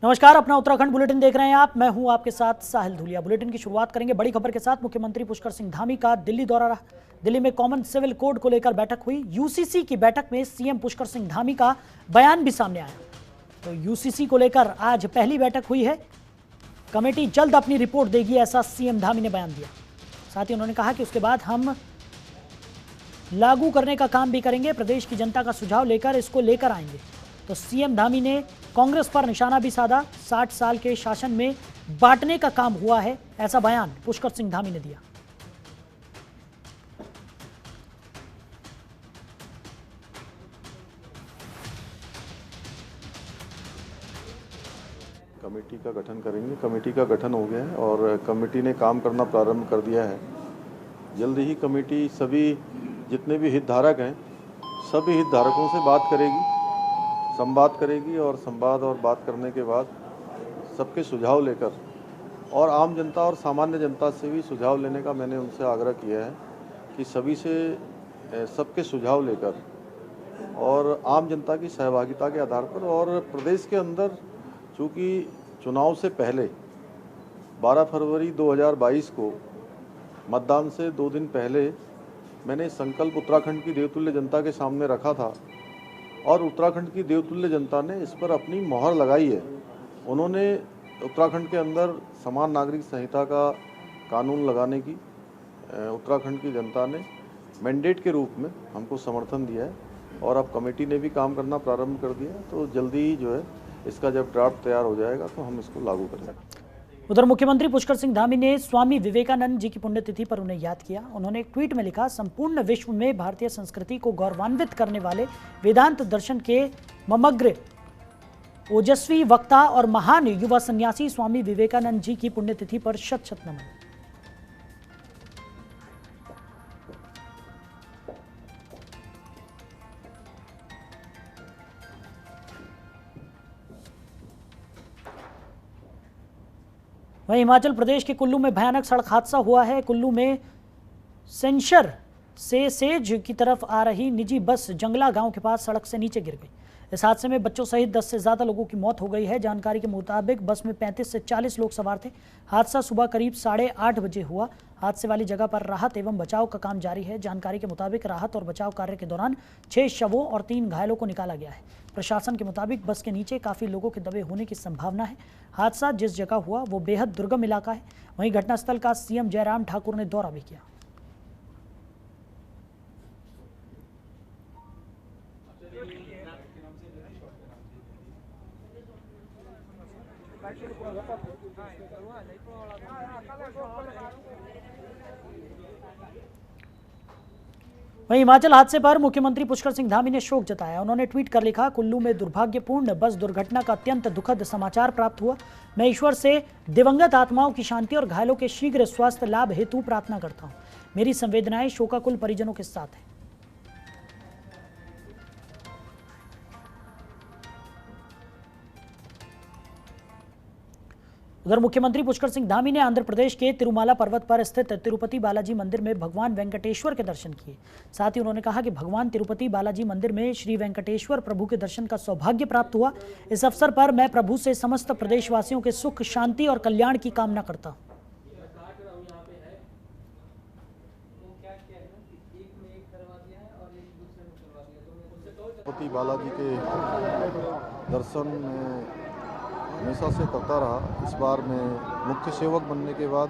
नमस्कार, अपना उत्तराखंड बुलेटिन देख रहे हैं आप। मैं हूं आपके साथ साहिल धूलिया। बुलेटिन की शुरुआत करेंगे बड़ी खबर के साथ। मुख्यमंत्री पुष्कर सिंह धामी का दिल्ली दौरा रहा। दिल्ली में कॉमन सिविल कोड को लेकर बैठक हुई। यूसीसी की बैठक में सीएम पुष्कर सिंह धामी का बयान भी सामने आया। तो यूसीसी को लेकर आज पहली बैठक हुई है। कमेटी जल्द अपनी रिपोर्ट देगी, ऐसा सीएम धामी ने बयान दिया। साथ ही उन्होंने कहा कि उसके बाद हम लागू करने का काम भी करेंगे। प्रदेश की जनता का सुझाव लेकर इसको लेकर आएंगे। तो सीएम धामी ने कांग्रेस पर निशाना भी साधा। 60 साल के शासन में बांटने का काम हुआ है, ऐसा बयान पुष्कर सिंह धामी ने दिया। कमेटी का गठन करेंगे। कमेटी का गठन हो गया है और कमेटी ने काम करना प्रारंभ कर दिया है। जल्द ही कमेटी सभी जितने भी हितधारक हैं सभी हितधारकों से बात करेगी, संवाद करेगी और संवाद और बात करने के बाद सबके सुझाव लेकर और आम जनता और सामान्य जनता से भी सुझाव लेने का मैंने उनसे आग्रह किया है कि सभी से सबके सुझाव लेकर और आम जनता की सहभागिता के आधार पर और प्रदेश के अंदर चूँकि चुनाव से पहले 12 फरवरी 2022 को मतदान से 2 दिन पहले मैंने संकल्प उत्तराखंड की देवतुल्य जनता के सामने रखा था और उत्तराखंड की देवतुल्य जनता ने इस पर अपनी मोहर लगाई है। उन्होंने उत्तराखंड के अंदर समान नागरिक संहिता का कानून लगाने की उत्तराखंड की जनता ने मैंडेट के रूप में हमको समर्थन दिया है और अब कमेटी ने भी काम करना प्रारंभ कर दिया। तो जल्दी ही जो है इसका जब ड्राफ्ट तैयार हो जाएगा तो हम इसको लागू करेंगे। उधर मुख्यमंत्री पुष्कर सिंह धामी ने स्वामी विवेकानंद जी की पुण्यतिथि पर उन्हें याद किया। उन्होंने एक ट्वीट में लिखा, संपूर्ण विश्व में भारतीय संस्कृति को गौरवान्वित करने वाले वेदांत दर्शन के ममग्र ओजस्वी वक्ता और महान युवा सन्यासी स्वामी विवेकानंद जी की पुण्यतिथि पर शत शत नमन। वहीं हिमाचल प्रदेश के कुल्लू में भयानक सड़क हादसा हुआ है। कुल्लू में सेंशर से सेज की तरफ आ रही निजी बस जंगला गांव के पास सड़क से नीचे गिर गई। इस हादसे में बच्चों सहित 10 से ज्यादा लोगों की मौत हो गई है। जानकारी के मुताबिक बस में 35 से 40 लोग सवार थे। हादसा सुबह करीब 8:30 बजे हुआ। हादसे वाली जगह पर राहत एवं बचाव का काम जारी है। जानकारी के मुताबिक राहत और बचाव कार्य के दौरान 6 शवों और 3 घायलों को निकाला गया है। प्रशासन के मुताबिक बस के नीचे काफी लोगों के दबे होने की संभावना है। हादसा जिस जगह हुआ वो बेहद दुर्गम इलाका है। वहीं घटनास्थल का सीएम जयराम ठाकुर ने दौरा भी किया। वहीं हिमाचल हादसे पर मुख्यमंत्री पुष्कर सिंह धामी ने शोक जताया। उन्होंने ट्वीट कर लिखा, कुल्लू में दुर्भाग्यपूर्ण बस दुर्घटना का अत्यंत दुखद समाचार प्राप्त हुआ। मैं ईश्वर से दिवंगत आत्माओं की शांति और घायलों के शीघ्र स्वास्थ्य लाभ हेतु प्रार्थना करता हूं। मेरी संवेदनाएं शोकाकुल परिजनों के साथ हैं। उधर मुख्यमंत्री पुष्कर सिंह धामी ने आंध्र प्रदेश के तिरुमाला पर्वत पर स्थित तिरुपति बालाजी मंदिर में भगवान वेंकटेश्वर के दर्शन किए। साथ ही उन्होंने कहा कि भगवान तिरुपति बालाजी मंदिर में श्री वेंकटेश्वर प्रभु के दर्शन का सौभाग्य प्राप्त हुआ। इस अवसर पर मैं प्रभु से समस्त प्रदेशवासियों के सुख, शांति और कल्याण की कामना करता हूँ। तिरुपति बालाजी के दर्शन में हमेशा से करता रहा। इस बार मैं मुख्य सेवक बनने के बाद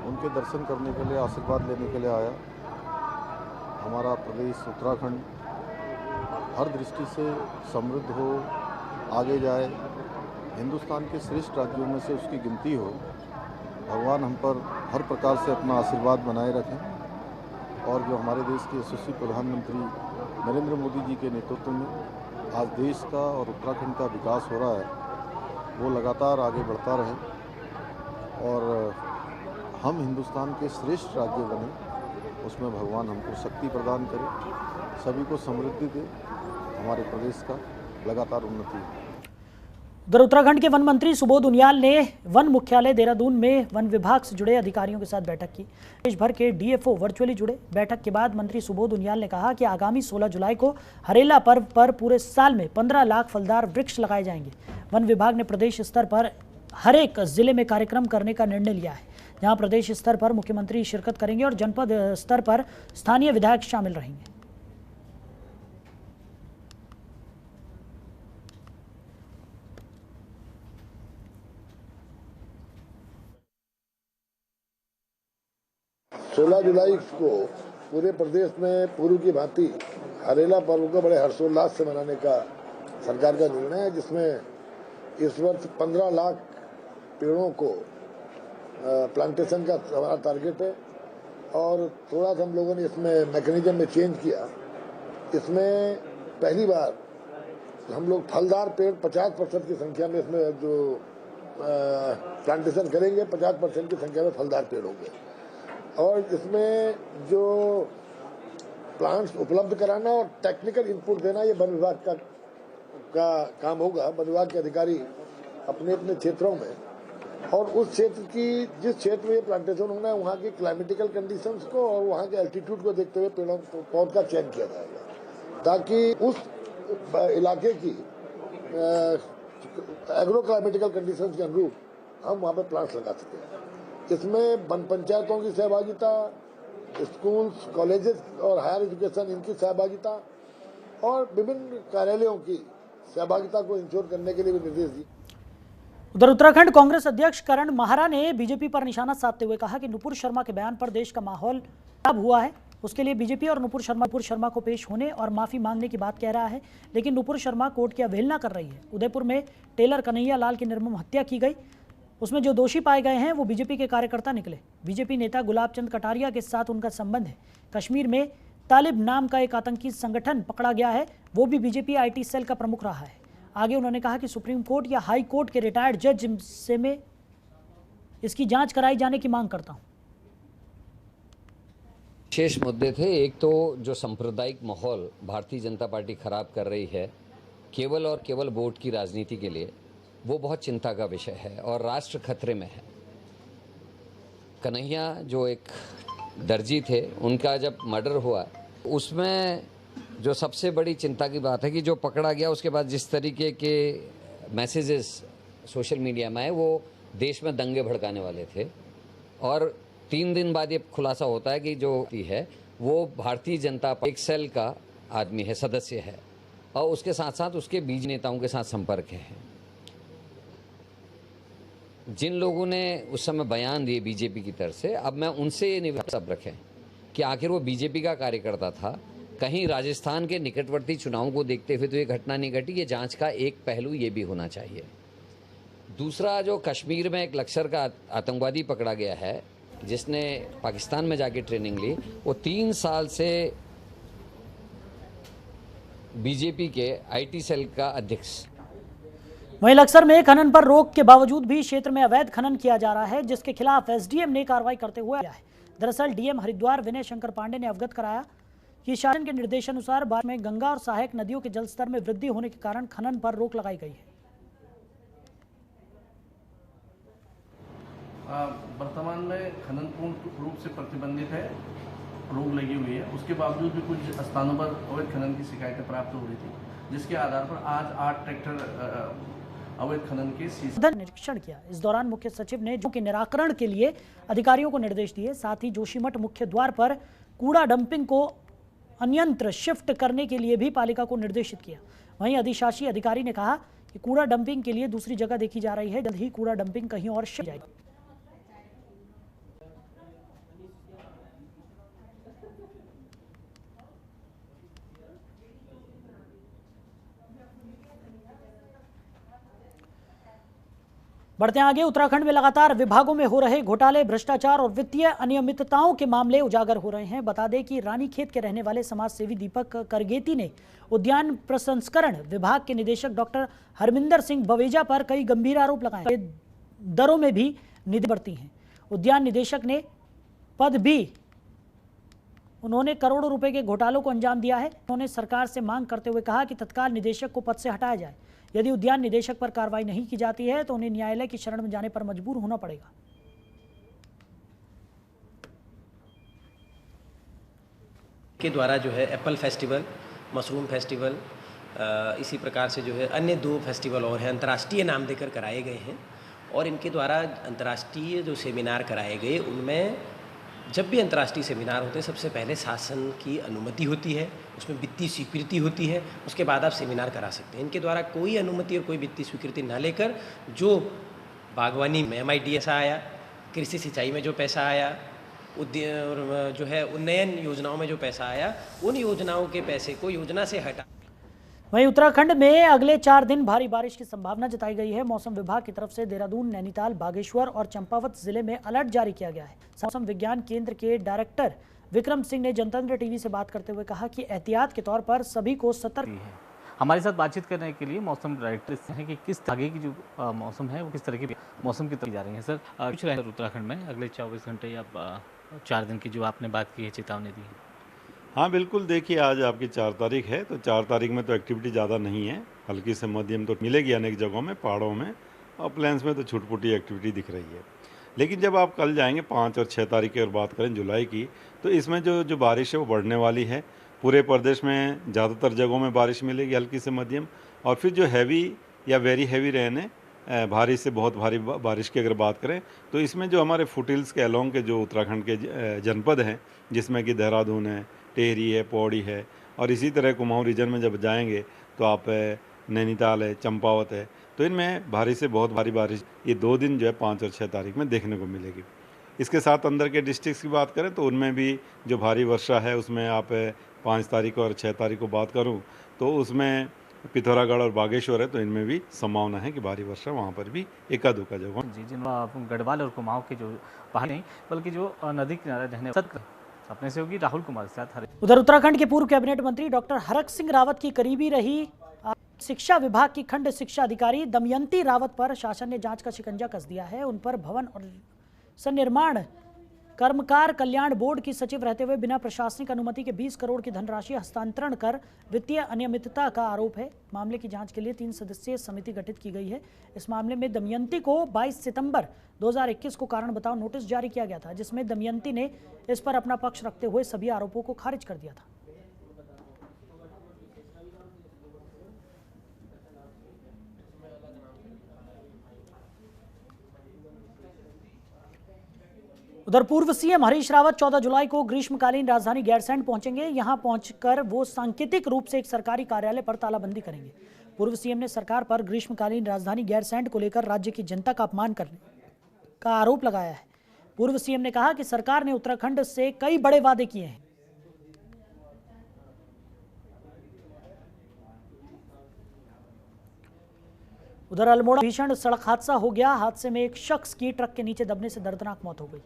उनके दर्शन करने के लिए, आशीर्वाद लेने के लिए आया। हमारा प्रदेश उत्तराखंड हर दृष्टि से समृद्ध हो, आगे जाए, हिंदुस्तान के श्रेष्ठ राज्यों में से उसकी गिनती हो। भगवान हम पर हर प्रकार से अपना आशीर्वाद बनाए रखें और जो हमारे देश के यशस्वी प्रधानमंत्री नरेंद्र मोदी जी के नेतृत्व में आज देश का और उत्तराखंड का विकास हो रहा है वो लगातार आगे बढ़ता रहे और हम हिंदुस्तान के श्रेष्ठ राज्य बने, उसमें भगवान हमको शक्ति प्रदान करे, सभी को समृद्धि दे, हमारे प्रदेश का लगातार उन्नति हो। उधर उत्तराखंड के वन मंत्री सुबोध उनियाल ने वन मुख्यालय देहरादून में वन विभाग से जुड़े अधिकारियों के साथ बैठक की। देश भर के डीएफओ वर्चुअली जुड़े। बैठक के बाद मंत्री सुबोध उनियाल ने कहा कि आगामी 16 जुलाई को हरेला पर्व पर पूरे साल में 15 लाख फलदार वृक्ष लगाए जाएंगे। वन विभाग ने प्रदेश स्तर पर हर एक जिले में कार्यक्रम करने का निर्णय लिया है, जहां प्रदेश स्तर पर मुख्यमंत्री शिरकत करेंगे और जनपद स्तर पर स्थानीय विधायक शामिल रहेंगे। 16 जुलाई को पूरे प्रदेश में पूर्व की भांति हरेला पर्व को बड़े हर्षोल्लास से मनाने का सरकार का निर्णय है, जिसमें इस वर्ष 15 लाख पेड़ों को प्लांटेशन का हमारा टारगेट है। और थोड़ा सा हम लोगों ने इसमें मैकेनिज्म में चेंज किया। इसमें पहली बार हम लोग फलदार पेड़ 50% की संख्या में इसमें जो प्लांटेशन करेंगे, 50% की संख्या में फलदार पेड़ होंगे। और इसमें जो प्लांट्स उपलब्ध कराना और टेक्निकल इनपुट देना, ये वन विभाग का काम होगा। वन विभाग के अधिकारी अपने अपने क्षेत्रों में और उस क्षेत्र की जिस क्षेत्र में ये प्लांटेशन होना है वहाँ की क्लाइमेटिकल कंडीशंस को और वहाँ के एल्टीट्यूड को देखते हुए पेड़ों पौध का चयन किया जाएगा, ताकि उस इलाके की एग्रो क्लाइमेटिकल कंडीशंस के अनुरूप हम वहाँ पे प्लांट्स लगा सकें। इसमें वन पंचायतों की सहभागिता, स्कूल्स, कॉलेजेस और हायर एजुकेशन इनकी सहभागिता और विभिन्न कार्यालयों की सहभागिता को इंश्योर करने के लिए भी निर्देश दिए। उधर उत्तराखंड कांग्रेस अध्यक्ष करण माहरा ने बीजेपी पर निशाना साधते हुए कहा कि नुपुर शर्मा के बयान पर देश का माहौल खराब हुआ है। उसके लिए बीजेपी और नुपुर शर्मा को पेश होने और माफी मांगने की बात कह रहा है, लेकिन नुपुर शर्मा कोर्ट की अवहेलना कर रही है। उदयपुर में टेलर कन्हैया लाल की निर्मम हत्या की गई, उसमें जो दोषी पाए गए हैं वो बीजेपी के कार्यकर्ता निकले। बीजेपी नेता गुलाब चंद कटारिया के साथ उनका संबंध है। कश्मीर में तालिब नाम का एक आतंकी संगठन पकड़ा गया है, वो भी बीजेपी आईटी सेल का प्रमुख रहा है। आगे उन्होंने कहा कि सुप्रीम कोर्ट या हाई कोर्ट के रिटायर्ड जज से मैं इसकी जांच कराई जाने की मांग करता हूं। विशेष मुद्दे थे। एक तो जो सांप्रदायिक माहौल भारतीय जनता पार्टी खराब कर रही है केवल और केवल वोट की राजनीति के लिए, वो बहुत चिंता का विषय है और राष्ट्र खतरे में है। कन्हैया जो एक दर्जी थे, उनका जब मर्डर हुआ उसमें जो सबसे बड़ी चिंता की बात है कि जो पकड़ा गया उसके बाद जिस तरीके के मैसेजेस सोशल मीडिया में आए वो देश में दंगे भड़काने वाले थे। और 3 दिन बाद ये खुलासा होता है कि जो है वो भारतीय जनता पार्टी एक सेल का आदमी है, सदस्य है, और उसके साथ साथ उसके बीज नेताओं के साथ संपर्क है। जिन लोगों ने उस समय बयान दिए बीजेपी की तरफ से, अब मैं उनसे ये निवेदन सब रखें कि आखिर वो बीजेपी का कार्यकर्ता था। कहीं राजस्थान के निकटवर्ती चुनावों को देखते हुए तो ये घटना नहीं घटी। ये जांच का एक पहलू ये भी होना चाहिए। दूसरा, जो कश्मीर में एक लश्कर का आतंकवादी पकड़ा गया है जिसने पाकिस्तान में जाके ट्रेनिंग ली, वो 3 साल से बीजेपी के आईटी सेल का अध्यक्ष। वहीं लक्सर में खनन पर रोक के बावजूद भी क्षेत्र में अवैध खनन किया जा रहा है, जिसके खिलाफ एसडीएम ने कार्रवाई करते हुए किया है। दरअसल डीएम हरिद्वार विनय शंकर पांडे ने अवगत कराया कि शासन के निर्देशानुसार बाद में गंगा और सहायक नदियों के जलस्तर में वृद्धि होने के कारण खनन पर रोक लगाई गई है। वर्तमान में खनन पूर्ण रूप से प्रतिबंधित है, रोक लगी हुई है। उसके बावजूद भी कुछ स्थानों पर अवैध खनन की शिकायतें प्राप्त हो रही थी, जिसके आधार पर आज 8 ट्रैक्टर अवैध खनन के निरीक्षण किया। इस दौरान मुख्य सचिव ने जो के निराकरण के लिए अधिकारियों को निर्देश दिए। साथ ही जोशीमठ मुख्य द्वार पर कूड़ा डंपिंग को अन्यत्र शिफ्ट करने के लिए भी पालिका को निर्देशित किया। वहीं अधिशासी अधिकारी ने कहा कि कूड़ा डंपिंग के लिए दूसरी जगह देखी जा रही है, जल्द ही कूड़ा डंपिंग कहीं और शिफ्ट जाएगी। बढ़ते आगे, उत्तराखंड में लगातार विभागों में हो रहे घोटाले, भ्रष्टाचार और वित्तीय अनियमितताओं के मामले उजागर हो रहे हैं। बता दें कि रानीखेत के रहने वाले समाज सेवी दीपक करगेती ने उद्यान प्रसंस्करण विभाग के निदेशक डॉक्टर हरमिंदर सिंह बवेजा पर कई गंभीर आरोप लगाए। दरों में भी निधि बढ़ती हैं। उद्यान निदेशक ने पद भी उन्होंने करोड़ों रुपए के घोटालों को अंजाम दिया है। उन्होंने सरकार से मांग करते हुए कहा कि तत्काल निदेशक को पद से हटाया जाए। यदि उद्यान निदेशक पर कार्रवाई नहीं की जाती है तो उन्हें न्यायालय की शरण में जाने पर मजबूर होना पड़ेगा। के द्वारा जो है एप्पल फेस्टिवल, मशरूम फेस्टिवल, इसी प्रकार से जो है अन्य 2 फेस्टिवल और हैं अंतर्राष्ट्रीय नाम देकर कराए गए हैं। और इनके द्वारा अंतर्राष्ट्रीय जो सेमिनार कराए गए उनमें जब भी अंतर्राष्ट्रीय सेमिनार होते हैं सबसे पहले शासन की अनुमति होती है, उसमें वित्तीय स्वीकृति होती है, उसके बाद आप सेमिनार करा सकते हैं। इनके द्वारा कोई अनुमति और कोई वित्तीय स्वीकृति ना लेकर जो बागवानी में MIDS आया, कृषि सिंचाई में जो पैसा आया, उद्योग जो है उन्नयन योजनाओं में जो पैसा आया, उन योजनाओं के पैसे को योजना से हटा। वहीं उत्तराखंड में अगले 4 दिन भारी बारिश की संभावना जताई गई है। मौसम विभाग की तरफ से देहरादून, नैनीताल, बागेश्वर और चंपावत जिले में अलर्ट जारी किया गया है। मौसम विज्ञान केंद्र के डायरेक्टर विक्रम सिंह ने जनतंत्र टीवी से बात करते हुए कहा कि एहतियात के तौर पर सभी को सतर्क है। हमारे साथ बातचीत करने के लिए मौसम डायरेक्टर हैं कि किस आगे की जो मौसम है वो किस तरह की मौसम की तरफ जा रही है। सर कुछ रहे उत्तराखंड में अगले 24 घंटे या 4 दिन की जो आपने बात की है, चेतावनी दी है? हाँ बिल्कुल, देखिए आज आपकी 4 तारीख है तो 4 तारीख में तो एक्टिविटी ज़्यादा नहीं है, हल्की से मध्यम तो मिलेगी अनेक जगहों में, पहाड़ों में और प्लेन्स में तो छुटपुटी एक्टिविटी दिख रही है। लेकिन जब आप कल जाएंगे 5 और 6 तारीख की और बात करें जुलाई की, तो इसमें जो बारिश है वो बढ़ने वाली है। पूरे प्रदेश में ज़्यादातर जगहों में बारिश मिलेगी हल्की से मध्यम, और फिर जो हैवी या वेरी हैवी रहने भारी से बहुत भारी बारिश की अगर बात करें तो इसमें जो हमारे फुटहिल्स के अलोंग के जो उत्तराखंड के जनपद हैं, जिसमें कि देहरादून है, टेहरी है, पौड़ी है, और इसी तरह कुमाऊं रीजन में जब जाएंगे तो आप नैनीताल है, चंपावत है, तो इनमें भारी से बहुत भारी बारिश ये 2 दिन जो है 5 और 6 तारीख में देखने को मिलेगी। इसके साथ अंदर के डिस्ट्रिक्ट्स की बात करें तो उनमें भी जो भारी वर्षा है उसमें आप 5 तारीख और 6 तारीख को बात करूं तो उसमें पिथौरागढ़ और बागेश्वर है, तो इनमें भी संभावना है कि भारी वर्षा वहाँ पर भी एका दुका जगह। जी, जिन गढ़वाल और कुमाऊं के जो पहाड़ नहीं बल्कि जो नदी किनारे रहने अपने सहयोगी राहुल कुमार के साथ। उधर उत्तराखंड के पूर्व कैबिनेट मंत्री डॉक्टर हरक सिंह रावत की करीबी रही शिक्षा विभाग की खंड शिक्षा अधिकारी दमयंती रावत पर शासन ने जांच का शिकंजा कस दिया है। उन पर भवन और सन्निर्माण कर्मकार कल्याण बोर्ड की सचिव रहते हुए बिना प्रशासनिक अनुमति के 20 करोड़ की धनराशि हस्तांतरण कर वित्तीय अनियमितता का आरोप है। मामले की जांच के लिए 3 सदस्यीय समिति गठित की गई है। इस मामले में दमयंती को 22 सितंबर 2021 को कारण बताओ नोटिस जारी किया गया था, जिसमें दमयंती ने इस पर अपना पक्ष रखते हुए सभी आरोपों को खारिज कर दिया था। उधर पूर्व सीएम हरीश रावत 14 जुलाई को ग्रीष्मकालीन राजधानी गैरसैंण पहुंचेंगे। यहां पहुंचकर वो सांकेतिक रूप से एक सरकारी कार्यालय पर तालाबंदी करेंगे। पूर्व सीएम ने सरकार पर ग्रीष्मकालीन राजधानी गैरसैंण को लेकर राज्य की जनता का अपमान करने का आरोप लगाया है। पूर्व सीएम ने कहा कि सरकार ने उत्तराखंड से कई बड़े वादे किए हैं। उधर अल्मोड़ा भीषण सड़क हादसा हो गया। हादसे में एक शख्स की ट्रक के नीचे दबने से दर्दनाक मौत हो गई।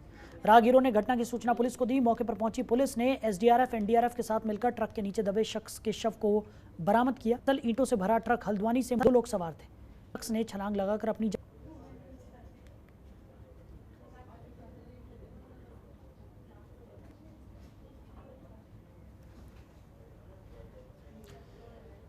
राहगीरों ने घटना की सूचना पुलिस को दी। मौके पर पहुंची पुलिस ने SDRF NDRF के साथ मिलकर ट्रक के नीचे दबे शख्स के शव को बरामद किया। कल ईंटों से भरा ट्रक हल्द्वानी से 2 लोग सवार थे। शख्स ने छलांग लगाकर अपनी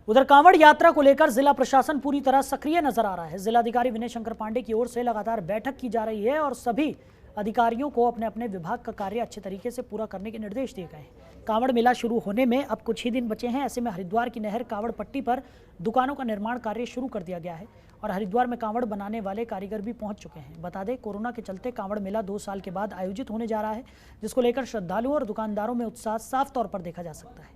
उधर कांवड़ यात्रा को लेकर जिला प्रशासन पूरी तरह सक्रिय नजर आ रहा है। जिलाधिकारी विनय शंकर पांडे की ओर से लगातार बैठक की जा रही है और सभी अधिकारियों को अपने अपने विभाग का कार्य अच्छे तरीके से पूरा करने के निर्देश दिए गए हैं। कांवड़ मेला शुरू होने में अब कुछ ही दिन बचे हैं। ऐसे में हरिद्वार की नहर कांवड़ पट्टी पर दुकानों का निर्माण कार्य शुरू कर दिया गया है और हरिद्वार में कांवड़ बनाने वाले कारीगर भी पहुंच चुके हैं। बता दें, कोरोना के चलते कांवड़ मेला 2 साल के बाद आयोजित होने जा रहा है, जिसको लेकर श्रद्धालुओं और दुकानदारों में उत्साह साफ तौर पर देखा जा सकता है।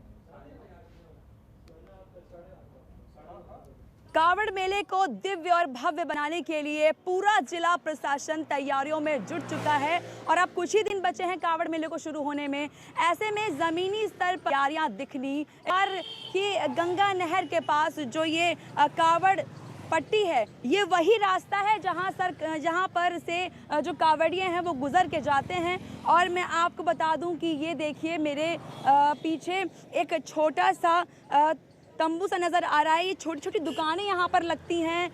कांवड़ मेले को दिव्य और भव्य बनाने के लिए पूरा जिला प्रशासन तैयारियों में जुट चुका है और अब कुछ ही दिन बचे हैं कांवड़ मेले को शुरू होने में। ऐसे में जमीनी स्तर पर तैयारियां दिखनी और कि गंगा नहर के पास जो ये कांवड़ पट्टी है, ये वही रास्ता है जहां पर से जो कांवड़िए हैं वो गुजर के जाते हैं। और मैं आपको बता दूं कि ये देखिए मेरे पीछे एक छोटा सा तंबू सा नज़र आ रहा है। ये छोटी छोटी दुकानें यहाँ पर लगती हैं।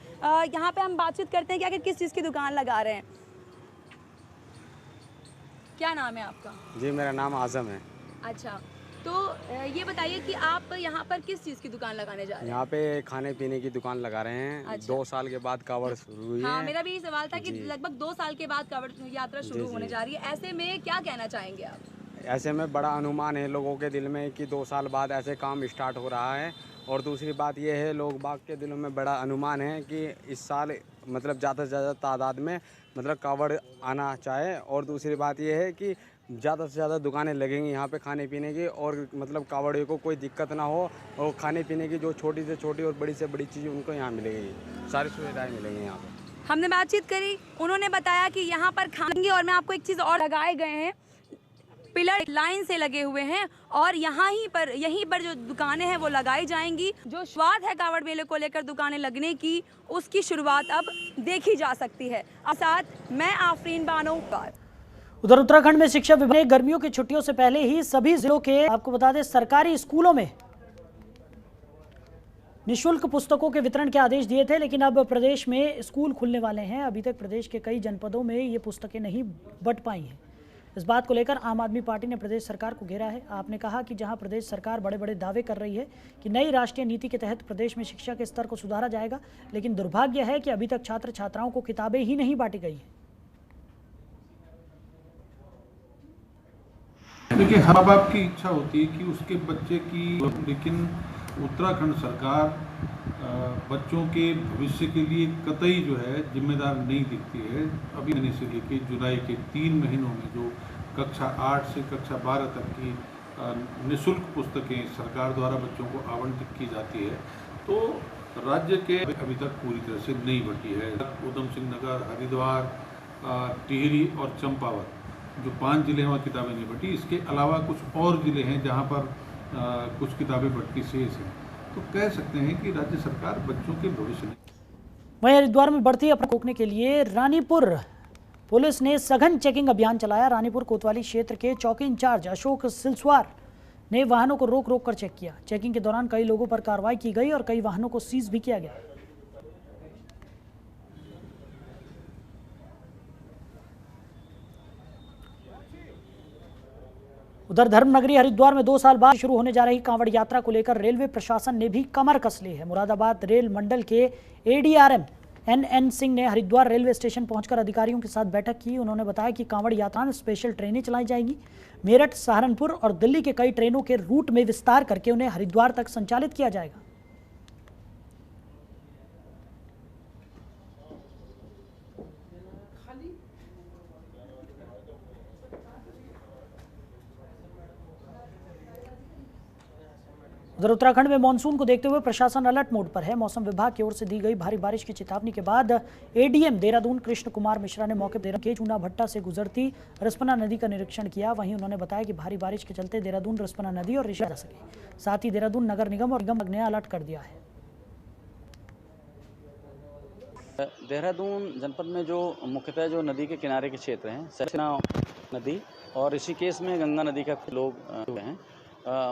यहाँ पे हम बातचीत करते हैं कि आखिर किस चीज़ की दुकान लगा रहे हैं। क्या नाम है आपका? जी, मेरा नाम आज़म है। अच्छा, तो ये बताइए कि आप यहाँ पर किस चीज़ की दुकान लगाने जा रहे हैं? यहाँ पे खाने पीने की दुकान लगा रहे हैं। अच्छा। 2 साल के बाद कावड़ शुरू हुई हाँ, है। मेरा भी यही सवाल था कि लगभग 2 साल के बाद कावड़ यात्रा शुरू होने जा रही है। ऐसे में क्या कहना चाहेंगे आप? ऐसे में बड़ा अनुमान है लोगों के दिल में कि 2 साल बाद ऐसे काम स्टार्ट हो रहा है। और दूसरी बात यह है, लोग बाग के दिलों में बड़ा अनुमान है कि इस साल मतलब ज़्यादा से ज़्यादा तादाद में मतलब कावड़ आना चाहे। और दूसरी बात यह है कि ज़्यादा से ज़्यादा दुकानें लगेंगी यहाँ पे खाने पीने की, और मतलब कावड़ियों को कोई दिक्कत ना हो, और खाने पीने की जो छोटी से छोटी और बड़ी से बड़ी चीज़ उनको यहाँ मिलेगी, सारी सुविधाएँ मिलेंगी यहाँ पर। हमने बातचीत करी, उन्होंने बताया कि यहाँ पर खाएंगे। और मैं आपको एक चीज़ और, लगाए गए हैं पिलर लाइन से लगे हुए हैं और यहीं पर जो दुकानें हैं वो लगाई जाएंगी। जो शुरुआत है कावड़ मेले को लेकर दुकानें लगने की, उसकी शुरुआत अब देखी जा सकती है। अब साथ मैं आफरीन बानो। उधर उत्तराखंड में शिक्षा विभाग ने गर्मियों की छुट्टियों से पहले ही सभी जिलों के, आपको बता दें, सरकारी स्कूलों में निःशुल्क पुस्तकों के वितरण के आदेश दिए थे, लेकिन अब प्रदेश में स्कूल खुलने वाले हैं। अभी तक प्रदेश के कई जनपदों में ये पुस्तकें नहीं बंट पाई हैं। इस बात को लेकर आम आदमी पार्टी ने प्रदेश सरकार को घेरा है। आपने कहा कि जहां प्रदेश सरकार बड़े बड़े दावे कर रही है कि नई राष्ट्रीय नीति के तहत प्रदेश में शिक्षा के स्तर को सुधारा जाएगा, लेकिन दुर्भाग्य है कि अभी तक छात्र छात्राओं को किताबें ही नहीं बांटी गई हैं। देखिए, हर माँ बाप की इच्छा होती है कि उसके बच्चे की, लेकिन उत्तराखंड सरकार बच्चों के भविष्य के लिए कतई जो है जिम्मेदार नहीं दिखती है। अभी महीने से लेकर जुलाई के 3 महीनों में जो कक्षा 8 से कक्षा 12 तक की निःशुल्क पुस्तकें सरकार द्वारा बच्चों को आवंटित की जाती है, तो राज्य के अभी तक पूरी तरह से नहीं बटी है। उधम सिंह नगर, हरिद्वार, टिहरी और चंपावत, जो 5 जिले हैं वहाँ किताबें नहीं बटी। इसके अलावा कुछ और जिले हैं जहाँ पर कुछ किताबें बटती शेष हैं। तो कह सकते हैं कि राज्य सरकार बच्चों के भविष्य में। वहीं हरिद्वार में बढ़ती अपराध रोकने के लिए रानीपुर पुलिस ने सघन चेकिंग अभियान चलाया। रानीपुर कोतवाली क्षेत्र के चौकी इंचार्ज अशोक सिलस्वार ने वाहनों को रोक रोक कर चेक किया। चेकिंग के दौरान कई लोगों पर कार्रवाई की गई और कई वाहनों को सीज भी किया गया। उधर धर्मनगरी हरिद्वार में 2 साल बाद शुरू होने जा रही कांवड़ यात्रा को लेकर रेलवे प्रशासन ने भी कमर कस ली है। मुरादाबाद रेल मंडल के एडीआरएम एन सिंह ने हरिद्वार रेलवे स्टेशन पहुंचकर अधिकारियों के साथ बैठक की। उन्होंने बताया कि कांवड़ यात्रा में स्पेशल ट्रेनें चलाई जाएंगी। मेरठ, सहारनपुर और दिल्ली के कई ट्रेनों के रूट में विस्तार करके उन्हें हरिद्वार तक संचालित किया जाएगा। उधर उत्तराखंड में मानसून को देखते हुए प्रशासन अलर्ट मोड पर है। मौसम विभाग की ओर से दी गई भारी बारिश की चेतावनी के बाद एडीएम देहरादून कृष्ण कुमार मिश्रा ने मौके पर के चूना भट्टा से गुजरती रिस्पना नदी का निरीक्षण किया। वहीं उन्होंने बताया कि भारी बारिश के चलते देहरादून रिस्पना नदी और ऋषि जा सके। साथ ही देहरादून नगर निगम और निगम ने अलर्ट कर दिया है। देहरादून जनपद में जो मुख्यतः जो नदी के किनारे के क्षेत्र हैं, सरसना नदी और ऋषिकेश में गंगा नदी का लोग हैं।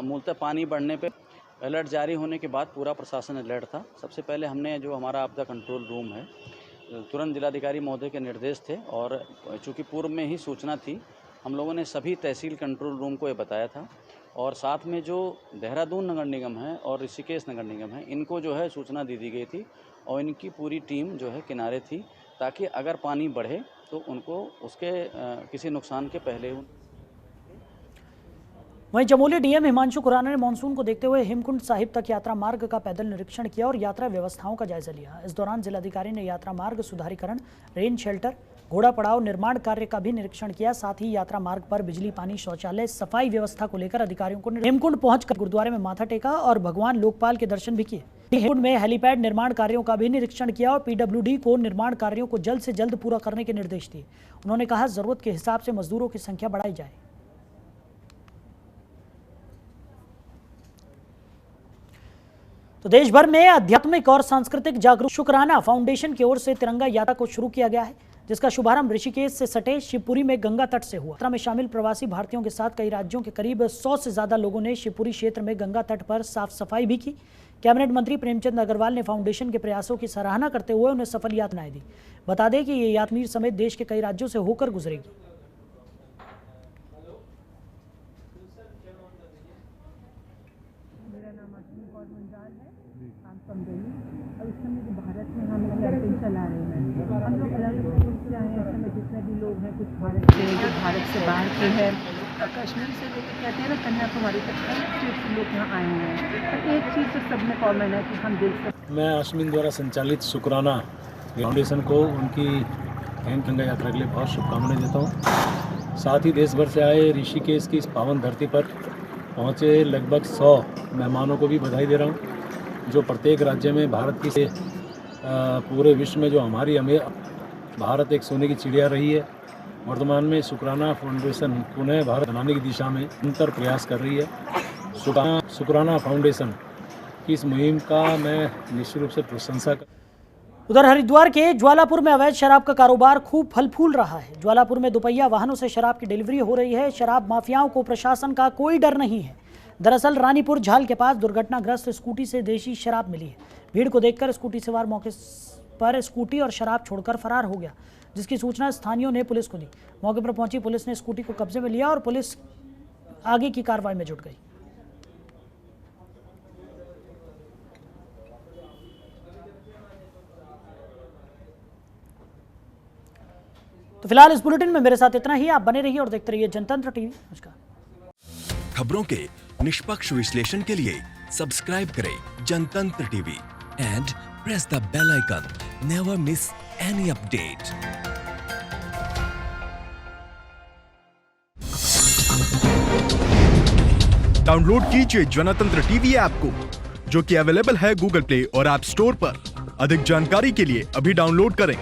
मूलतः पानी बढ़ने पे अलर्ट जारी होने के बाद पूरा प्रशासन अलर्ट था। सबसे पहले हमने जो हमारा आपदा कंट्रोल रूम है, तुरंत जिलाधिकारी महोदय के निर्देश थे और चूँकि पूर्व में ही सूचना थी, हम लोगों ने सभी तहसील कंट्रोल रूम को ये बताया था। और साथ में जो देहरादून नगर निगम है और ऋषिकेश नगर निगम है, इनको जो है सूचना दी गई थी और इनकी पूरी टीम जो है किनारे थी, ताकि अगर पानी बढ़े तो उनको उसके किसी नुकसान के पहले। वहीं चमोली डीएम हिमांशु खुराना ने मानसून को देखते हुए हेमकुंड साहिब तक यात्रा मार्ग का पैदल निरीक्षण किया और यात्रा व्यवस्थाओं का जायजा लिया। इस दौरान जिलाधिकारी ने यात्रा मार्ग सुधारीकरण, रेन शेल्टर, घोड़ा पड़ाव निर्माण कार्य का भी निरीक्षण किया। साथ ही यात्रा मार्ग पर बिजली, पानी, शौचालय, सफाई व्यवस्था को लेकर अधिकारियों को हेमकुंड पहुंचकर गुरुद्वारे में माथा टेका और भगवान लोकपाल के दर्शन भी किए। हेमकुंड में हेलीपैड निर्माण कार्यों का भी निरीक्षण किया और पीडब्ल्यूडी को निर्माण कार्यों को जल्द से जल्द पूरा करने के निर्देश दिए। उन्होंने कहा, जरूरत के हिसाब से मजदूरों की संख्या बढ़ाई जाए। तो देश भर में आध्यात्मिक और सांस्कृतिक जागरूक शुक्राना फाउंडेशन की ओर से तिरंगा यात्रा को शुरू किया गया है, जिसका शुभारंभ ऋषिकेश से सटे शिवपुरी में गंगा तट से हुआ। यात्रा में शामिल प्रवासी भारतीयों के साथ कई राज्यों के करीब 100 से ज्यादा लोगों ने शिवपुरी क्षेत्र में गंगा तट पर साफ सफाई भी की। कैबिनेट मंत्री प्रेमचंद अग्रवाल ने फाउंडेशन के प्रयासों की सराहना करते हुए उन्हें सफल यात्राएं दी। बता दें कि ये यात्रा कश्मीर समेत देश के कई राज्यों से होकर गुजरेगी। कुछ भारत से, जो भारत से बाहर के हैं, कश्मीर से लेकर कहते हैं ना कन्याकुमारी तक, कई स्टेट से लोग यहाँ आए हुए हैं। पर एक चीज़ तो सब में कॉमन है कि हम दिल से। मैं आश्विन द्वारा संचालित शुक्राना फाउंडेशन को उनकी गंगा यात्रा के लिए बहुत शुभकामनाएं देता हूँ। साथ ही देश भर से आए ऋषिकेश की इस पावन धरती पर पहुँचे लगभग 100 मेहमानों को भी बधाई दे रहा हूँ, जो प्रत्येक राज्य में भारत की से पूरे विश्व में जो हमारी भारत एक सोने की चिड़िया रही है। वर्तमान में शुक्राना फाउंडेशन पुनः भारत बनाने की दिशा में निरंतर प्रयास कर रही है। शुक्राना फाउंडेशन की इस मुहिम का मैं निश्चित रूप से प्रशंसा कर। उधर हरिद्वार के ज्वालापुर में अवैध शराब का कारोबार खूब फल फूल रहा है। ज्वालापुर में दोपहिया वाहनों से शराब की डिलीवरी हो रही है। शराब माफियाओं को प्रशासन का कोई डर नहीं है। दरअसल रानीपुर झाल के पास दुर्घटनाग्रस्त स्कूटी से देशी शराब मिली है। भीड़ को देखकर स्कूटी सवार मौके पर स्कूटी और शराब छोड़कर फरार हो गया, जिसकी सूचना स्थानीयों ने पुलिस को दी। मौके पर पहुंची पुलिस ने स्कूटी को कब्जे में लिया और पुलिस आगे की कार्रवाई में जुट गई। तो फिलहाल इस बुलेटिन में मेरे साथ इतना ही। आप बने रहिए और देखते रहिए जनतंत्र टीवी। नमस्कार। खबरों के निष्पक्ष विश्लेषण के लिए सब्सक्राइब करें Janatantra TV and press the bell icon. Never miss any update. Download कीजिए जनतंत्र टीवी ऐप को, जो कि अवेलेबल है गूगल प्ले और ऐप स्टोर पर। अधिक जानकारी के लिए अभी डाउनलोड करें।